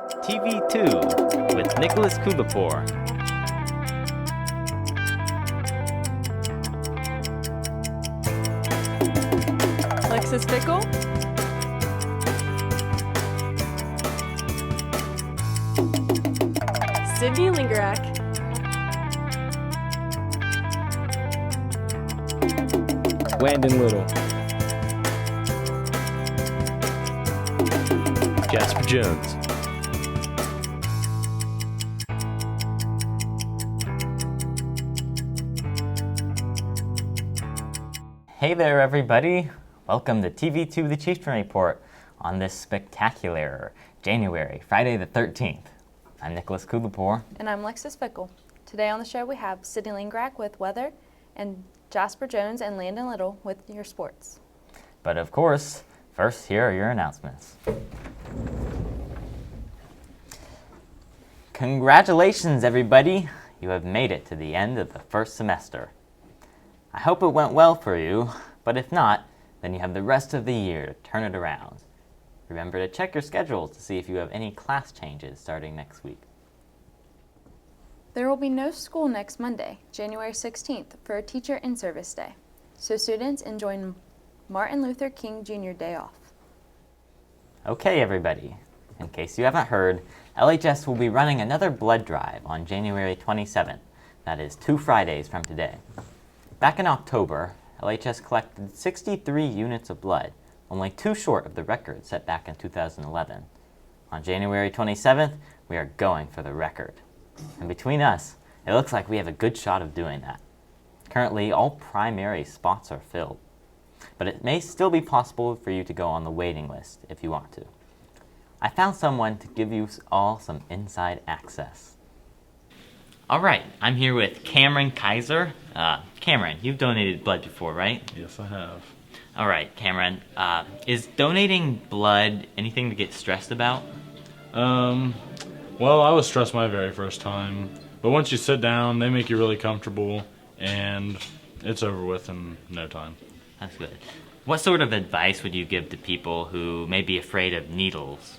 TV2 with Nicholas Kulapur. Alexis Fickle. Sydney Lingerak. Landon Little. Jasper Jones. Hey there, everybody. Welcome to TV2 The Chieftain Report on this spectacular January, Friday the 13th. I'm Nicholas Kulapur. And I'm Alexis Fickle. Today on the show we have Sydney Lingerak with weather and Jasper Jones and Landon Little with your sports. But of course, first here are your announcements. Congratulations, everybody. You have made it to the end of the first semester. I hope it went well for you, but if not, then you have the rest of the year to turn it around. Remember to check your schedules to see if you have any class changes starting next week. There will be no school next Monday, January 16th, for a Teacher in Service Day, so students enjoy Martin Luther King Jr. Day off. Okay, everybody. In case you haven't heard, LHS will be running another blood drive on January 27th. That is 2 Fridays from today. Back in October, LHS collected 63 units of blood, only 2 short of the record set back in 2011. On January 27th, we are going for the record. And between us, it looks like we have a good shot of doing that. Currently, all primary spots are filled, but it may still be possible for you to go on the waiting list if you want to. I found someone to give you all some inside access. All right, I'm here with Cameron Kaiser. Cameron, you've donated blood before, right? Yes, I have. All right, Cameron, is donating blood anything to get stressed about? Well, I was stressed my very first time, but once you sit down, they make you really comfortable, and it's over with in no time. That's good. What sort of advice would you give to people who may be afraid of needles?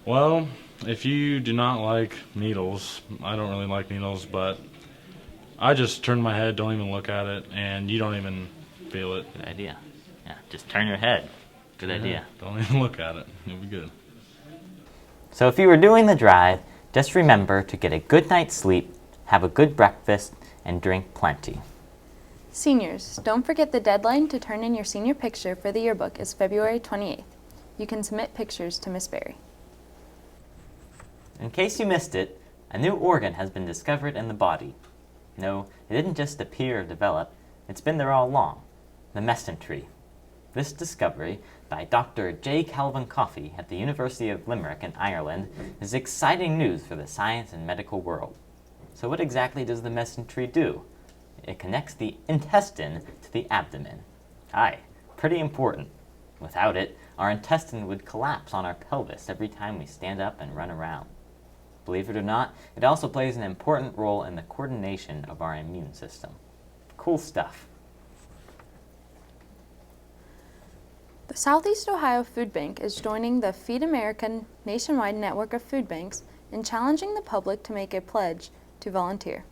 Well, if you do not like needles, I don't really like needles, but I just turn my head, don't even look at it, and you don't even feel it. Good idea. Yeah, just turn your head. Good idea. Don't even look at it. It'll be good. So if you were doing the drive, just remember to get a good night's sleep, have a good breakfast, and drink plenty. Seniors, don't forget the deadline to turn in your senior picture for the yearbook is February 28th. You can submit pictures to Miss Berry. In case you missed it, a new organ has been discovered in the body. No, it didn't just appear or develop, it's been there all along, the mesentery. This discovery by Dr. J. Calvin Coffey at the University of Limerick in Ireland is exciting news for the science and medical world. So what exactly does the mesentery do? It connects the intestine to the abdomen. Aye, pretty important. Without it, our intestine would collapse on our pelvis every time we stand up and run around. Believe it or not, it also plays an important role in the coordination of our immune system. Cool stuff. The Southeast Ohio Food Bank is joining the Feed America nationwide network of food banks in challenging the public to make a pledge to volunteer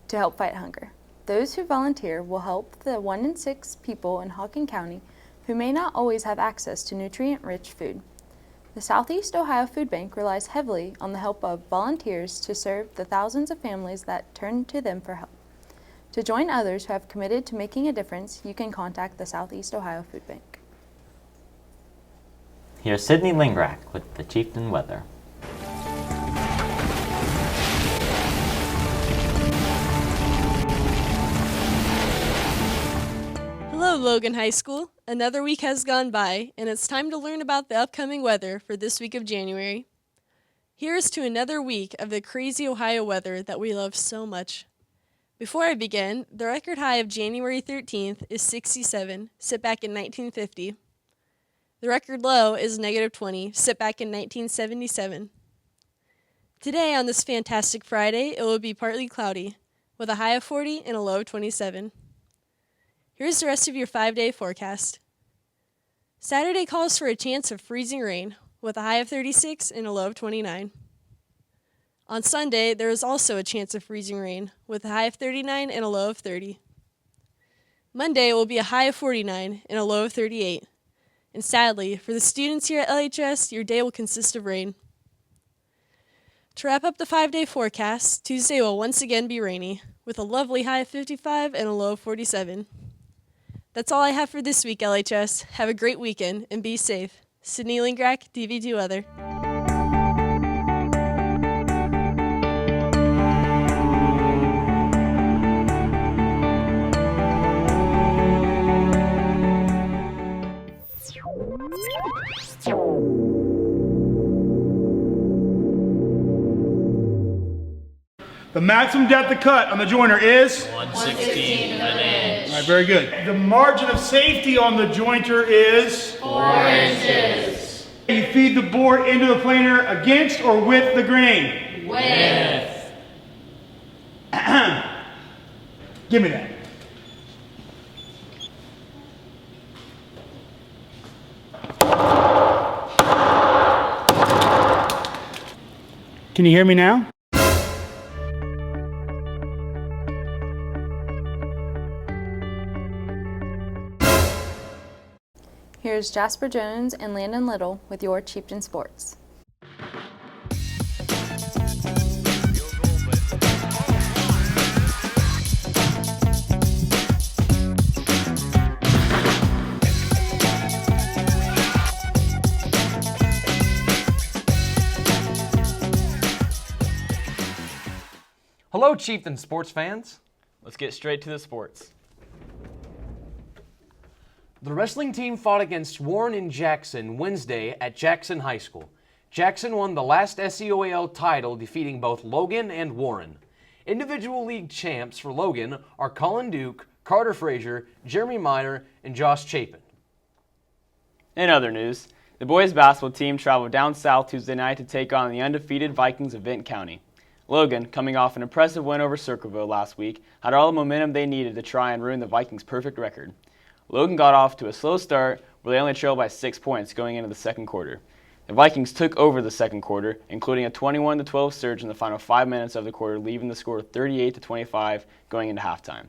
to help fight hunger. Those who volunteer will help the 1 in 6 people in Hawken County who may not always have access to nutrient-rich food. The Southeast Ohio Food Bank relies heavily on the help of volunteers to serve the thousands of families that turn to them for help. To join others who have committed to making a difference, you can contact the Southeast Ohio Food Bank. Here's Sydney Lingerak with the Chieftain weather. Hello, Logan High School. Another week has gone by, and it's time to learn about the upcoming weather for this week of January. Here's to another week of the crazy Ohio weather that we love so much. Before I begin, the record high of January 13th is 67, set back in 1950. The record low is -20, set back in 1977. Today, on this fantastic Friday, it will be partly cloudy, with a high of 40 and a low of 27. Here's the rest of your 5-day forecast. Saturday calls for a chance of freezing rain, with a high of 36 and a low of 29. On Sunday, there is also a chance of freezing rain, with a high of 39 and a low of 30. Monday will be a high of 49 and a low of 38. And sadly, for the students here at LHS, your day will consist of rain. To wrap up the 5-day forecast, Tuesday will once again be rainy, with a lovely high of 55 and a low of 47. That's all I have for this week, LHS. Have a great weekend and be safe. Sydney Lingrack, DV2 Weather. The maximum depth of cut on the joiner is? 1/16 of an inch. All right, very good. The margin of safety on the jointer is? 4 inches. You feed the board into the planer against or with the grain? With. Give me that. Can you hear me now? Here's Jasper Jones and Landon Little with your Chieftain Sports. Hello, Chieftain sports fans. Let's get straight to the sports. The wrestling team fought against Warren and Jackson Wednesday at Jackson High School. Jackson won the last SEOAL title, defeating both Logan and Warren. Individual league champs for Logan are Colin Duke, Carter Frazier, Jeremy Miner, and Josh Chapin. In other news, the boys basketball team traveled down south Tuesday night to take on the undefeated Vikings of Vinton County. Logan, coming off an impressive win over Circleville last week, had all the momentum they needed to try and ruin the Vikings' perfect record. Logan got off to a slow start where they only trailed by 6 points going into the second quarter. The Vikings took over the second quarter, including a 21-12 surge in the final 5 minutes of the quarter, leaving the score 38-25 going into halftime.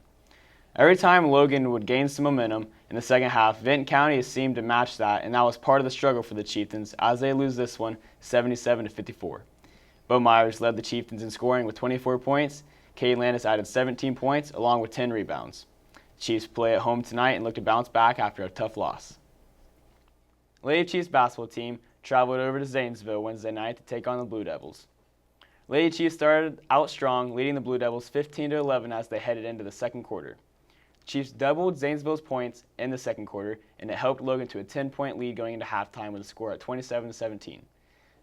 Every time Logan would gain some momentum in the second half, Vinton County seemed to match that, and that was part of the struggle for the Chieftains as they lose this one 77-54. Bo Myers led the Chieftains in scoring with 24 points. Cade Landis added 17 points along with 10 rebounds. Chiefs play at home tonight and look to bounce back after a tough loss. Lady Chiefs basketball team traveled over to Zanesville Wednesday night to take on the Blue Devils. Lady Chiefs started out strong, leading the Blue Devils 15-11 as they headed into the second quarter. The Chiefs doubled Zanesville's points in the second quarter, and it helped Logan to a 10-point lead going into halftime with a score at 27-17.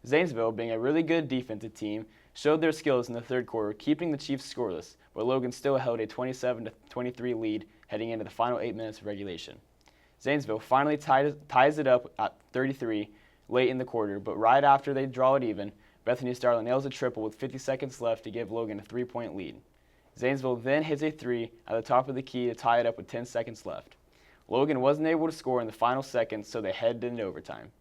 Zanesville, being a really good defensive team, showed their skills in the third quarter, keeping the Chiefs scoreless, but Logan still held a 27-23 lead heading into the final 8 minutes of regulation. Zanesville finally ties it up at 33 late in the quarter, but right after they draw it even, Bethany Starlin nails a triple with 50 seconds left to give Logan a 3-point lead. Zanesville then hits a 3 at the top of the key to tie it up with 10 seconds left. Logan wasn't able to score in the final seconds, so they headed into overtime.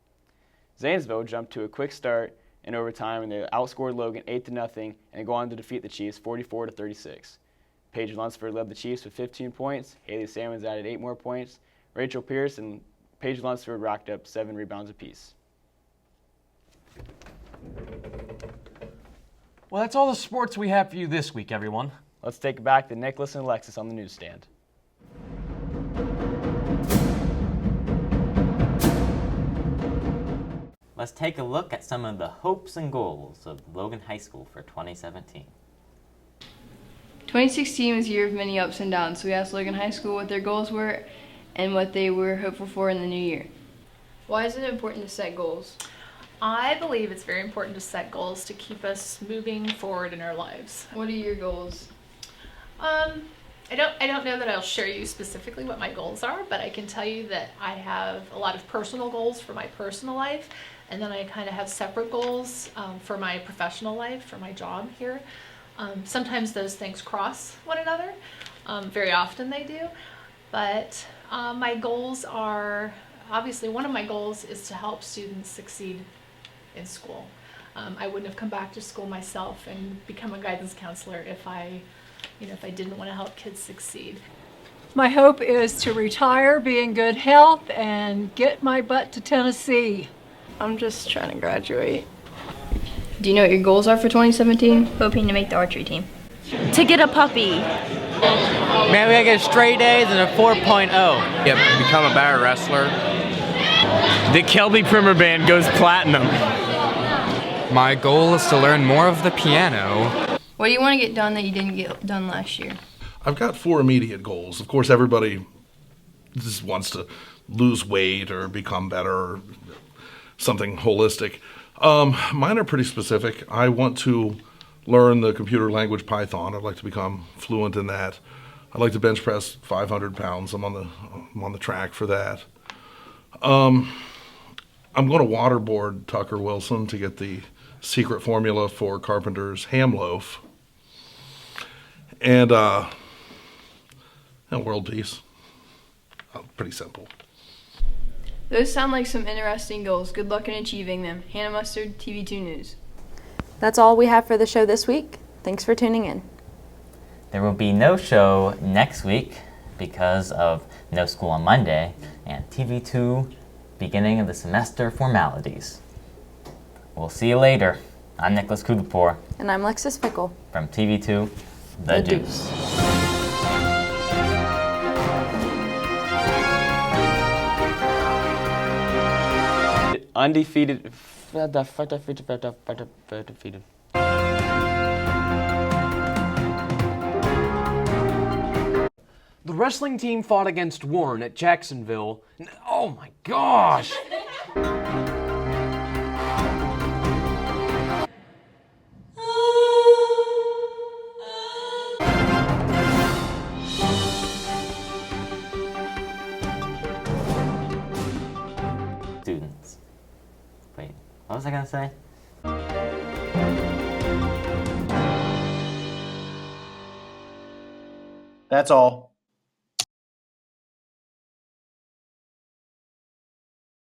Zanesville jumped to a quick start in overtime, and they outscored Logan 8-0 and go on to defeat the Chiefs 44-36. Paige Lunsford led the Chiefs with 15 points. Haley Salmons added 8 more points. Rachel Pierce and Paige Lunsford racked up 7 rebounds apiece. Well, that's all the sports we have for you this week, everyone. Let's take it back to Nicholas and Alexis on the newsstand. Let's take a look at some of the hopes and goals of Logan High School for 2017. 2016 was a year of many ups and downs, so we asked Logan High School what their goals were and what they were hopeful for in the new year. Why is it important to set goals? I believe it's very important to set goals to keep us moving forward in our lives. What are your goals? I don't know that I'll share you specifically what my goals are, but I can tell you that I have a lot of personal goals for my personal life, and then I kind of have separate goals for my professional life, for my job here. Sometimes those things cross one another. Very often they do. But my goals are, obviously one of my goals is to help students succeed in school. I wouldn't have come back to school myself and become a guidance counselor if I didn't want to help kids succeed. My hope is to retire, be in good health, and get my butt to Tennessee. I'm just trying to graduate. Do you know what your goals are for 2017? Hoping to make the archery team. To get a puppy. Man, we gotta get straight A's and a 4.0. Yep, become a better wrestler. The Kelby Primer Band goes platinum. My goal is to learn more of the piano. What do you want to get done that you didn't get done last year? I've got 4 immediate goals. Of course, everybody just wants to lose weight or become better or something holistic. Mine are pretty specific. I want to learn the computer language Python. I'd like to become fluent in that. I'd like to bench press 500 pounds. I'm on the track for that. I'm going to waterboard Tucker Wilson to get the secret formula for Carpenter's ham loaf. And world peace. Pretty simple. Those sound like some interesting goals. Good luck in achieving them. Hannah Mustard, TV2 News. That's all we have for the show this week. Thanks for tuning in. There will be no show next week because of no school on Monday and TV2 beginning of the semester formalities. We'll see you later. I'm Nicholas Kudapur. And I'm Lexus Fickle. From TV2, The Deuce. Undefeated. The wrestling team fought against Warren at Jacksonville. Oh my gosh! Students. Wait, what was I gonna say? That's all.